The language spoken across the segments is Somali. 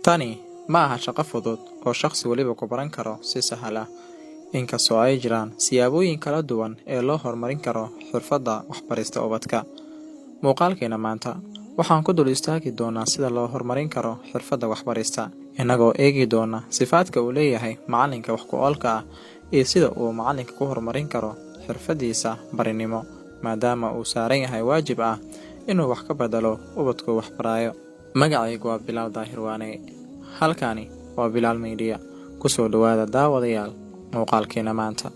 Tani ma aha shaqo fudud oo shakhsi waliba ku baran karo si sahal ah, inkastoo ay jiraan siyaabooyin kala duwan ee loo horumarin karo xirfadda waxbarista ubadka. Muuqaalkeena maanta waxaan ku dul istaagi doonaa sida loo horumarin karo xirfadda waxbarista, inagoo eegi doona sifaadka uu leeyahay macalinka wax ku oolka ah iyo sida uu macalinka ku horumarin karo xirfadiisa barinimo, maadaama uu saaran yahay waajib ah inuu wax ka bedelo ubadku wax barayo. Magacaygu waa Bilaal Daahir Waane. Halkani waa Bilaal Media. Ku soo dhawaada daawadayaal muuqaalkeena maanta.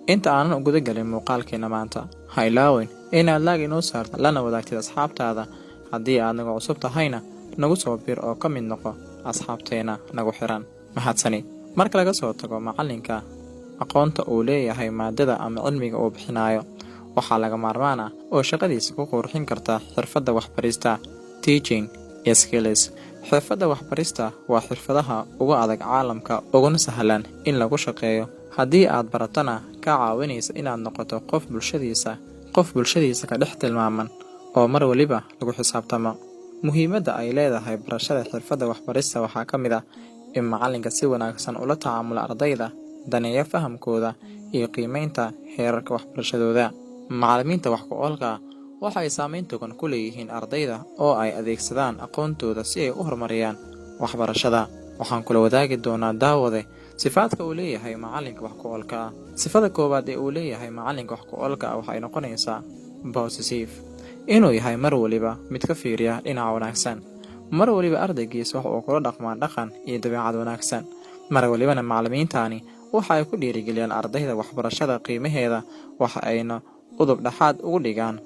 Inta aanan guda galin muuqaalkeena maanta, ha ilaawin inaad like inoo saarto lana wadaagtid asxaabtaada. Haddii aad nagu cusub tahayna nagu soo bir oo ka mid noqo asxaabteena nagu xiran. Mahadsanid. Marka laga soo tago macalinka aqoonta uu leeyahay maadada ama cilmiga uu bixinayo, waxaa laga maarmaan ah oo shaqadiisa ku qurxin karta xirfadda waxbarista teaching skills. Xirfadda waxbarista waa xirfadaha ugu adag caalamka uguna sahlan in lagu shaqeeyo. Haddii aad baratana ka caawinaysa inaad noqoto qof bulshadiisa ka dhex tilmaaman oo mar waliba lagu xisaabtamo. Muhiimadda ay leedahay barashada xirfadda waxbarista waxaa ka mid ah in macalinka si wanaagsan ula tacaamulo ardayda, daneeyo fahamkooda iyo qiimeynta heerarka waxbarashadooda. Macallimiinta wax ku oolka ah waxay saameyn togan ku leeyihiin ardayda oo ay adeegsadaan aqoontooda si ay u horumariyaan waxbarashada. Waxaan kula wadaagi doonaa daawade sifaadka uu leeyahay macalinka wax ku oolka ah. Sifada koowaad ee uu leeyahay macalinka wax ku oolka ah waxay noqonaysaa positive, inuu yahay mar waliba mid ka fiiriya dhinaca wanaagsan. Mar waliba ardaygiisa wax uu kula dhaqmaa dhaqan iyo dabeecad wanaagsan. Mar walibana macallimiintani waxa ay ku dhiirigeliyaan ardayda waxbarashada qiimaheeda, waxa ayna udub dhaxaad ugu dhigaan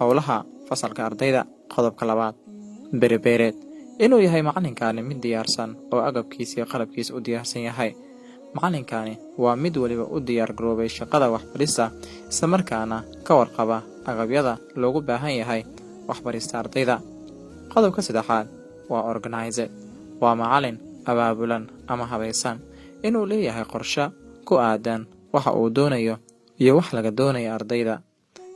howlaha fasalka ardayda. Qodobka labaad, berebereed, inuu yahay macalinkani mid diyaarsan oo agabkiisa iyo qalabkiisa u diyaarsan yahay. Macalinkani waa mid waliba u diyaar garoobay shaqada waxbarista, isla markaana ka warqaba agabyada loogu baahan yahay waxbarista ardayda. Qodobka saddexaad waa organized, waa macalin abaabulan ama habaysan, inuu leeyahay qorshe ku aadan waxa uu doonayo iyo wax laga doonayo ardayda.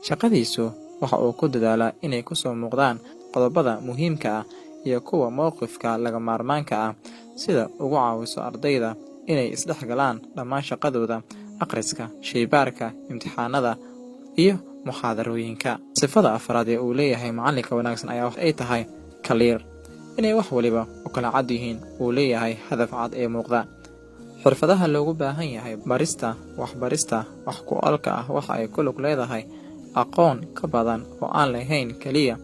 Shaqadiisu waxa uu ku dadaalaa inay ku soo muuqdaan qodobada muhiimka ah iyo kuwa mowqifka laga maarmaanka ah, sida ugu caawiso ardayda inay isdhexgalaan dhammaan shaqadooda akhriska, shaybaarka, imtixaanada iyo muxaadarooyinka. Sifada afraad ee uu leeyahay macalinka wanaagsan ayaa ay tahay clear, inay wax waliba u kala cad yihiin, uu leeyahay hadaf cad ee muuqda. Xirfadaha loogu baahan yahay waxbarista wax ku oolka ah waxa ay ku lug leedahay aqoon ka badan oo aan lahayn kaliya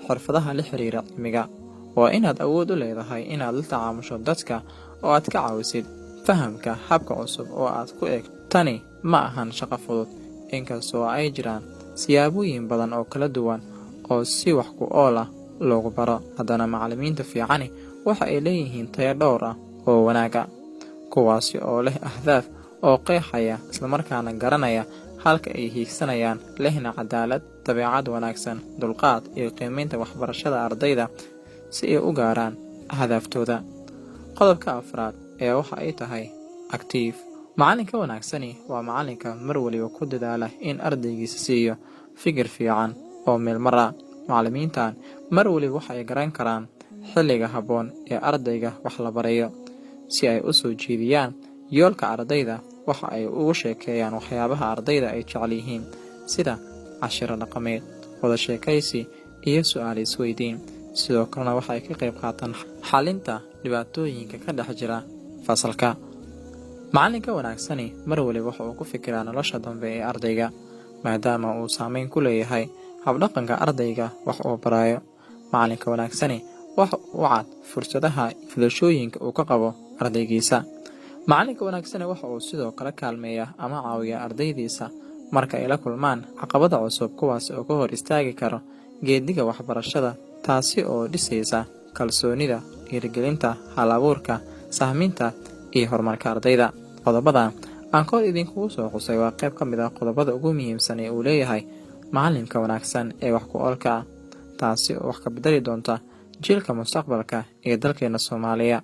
xirfadaha la xiriira cilmiga. Waa inaad awood u leedahay inaad la tacaamusho dadka oo aad ka caawisid fahamka habka cusub oo aad ku eegto. Tani ma ahan shaqo fudud, inkastoo ay jiraan siyaabooyin badan oo kala duwan oo si wax ku ool ah loogu baro. Haddana macallimiinta fiicani waxa ay leeyihiin tayo dhowr ah oo wanaaga, kuwaasi oo leh ahdaaf oo qeexaya isla markaana garanaya halka ay hiigsanayaan, lehna cadaalad, dabeecad wanaagsan, dulqaad iyo qiimeynta waxbarashada ardayda si ay u gaaraan ahdaftooda. Qodobka afraad ee waxa ay tahay active. Macalinka wanaagsani waa macalinka mar waliba ku dadaala in ardaygiisa siiyo fikir fiican oo meel mar ah. Macallimiintan mar waliba waxay garan karaan xilliga habboon ee ardayga wax la barayo, si ay u soo jeediyaan yoolka ardayda. Waxa ay ugu sheekeeyaan waxyaabaha ardayda ay jecel yihiin, sida cashiro dhaqameed, wada sheekaysi iyo su'aalo isweydiin. Sidoo kalena waxa ay ka qayb qaataan xalinta dhibaatooyinka ka dhex jira fasalka. Macalinka wanaagsani mar waliba waxa uu ku fikiraa nolosha dambe ee ardayga, maadaama uu saameyn ku leeyahay habdhaqanka ardayga wax uu barayo. Macalinka wanaagsani waxa uu cad fursadaha filashooyinka uu ka qabo ardaygiisa. Macalinka wanaagsani waxa uu sidoo kale kaalmeeya ama caawiya ardaydiisa marka ay la kulmaan caqabado cusub, kuwaas oo ka hor istaagi karo geediga waxbarashada, taasi oo dhisaysa kalsoonida, dhiirigelinta, hal-abuurka, sahminta iyo horumarka ardayda. Qodobadan aan kor idinkugu soo xusay waa qayb ka mid ah qodobada ugu muhiimsan ee uu leeyahay macalinka wanaagsan ee wax ku oolka ah, taasi oo wax ka bedeli doonta jiilka mustaqbalka ee dalkeena Soomaaliya.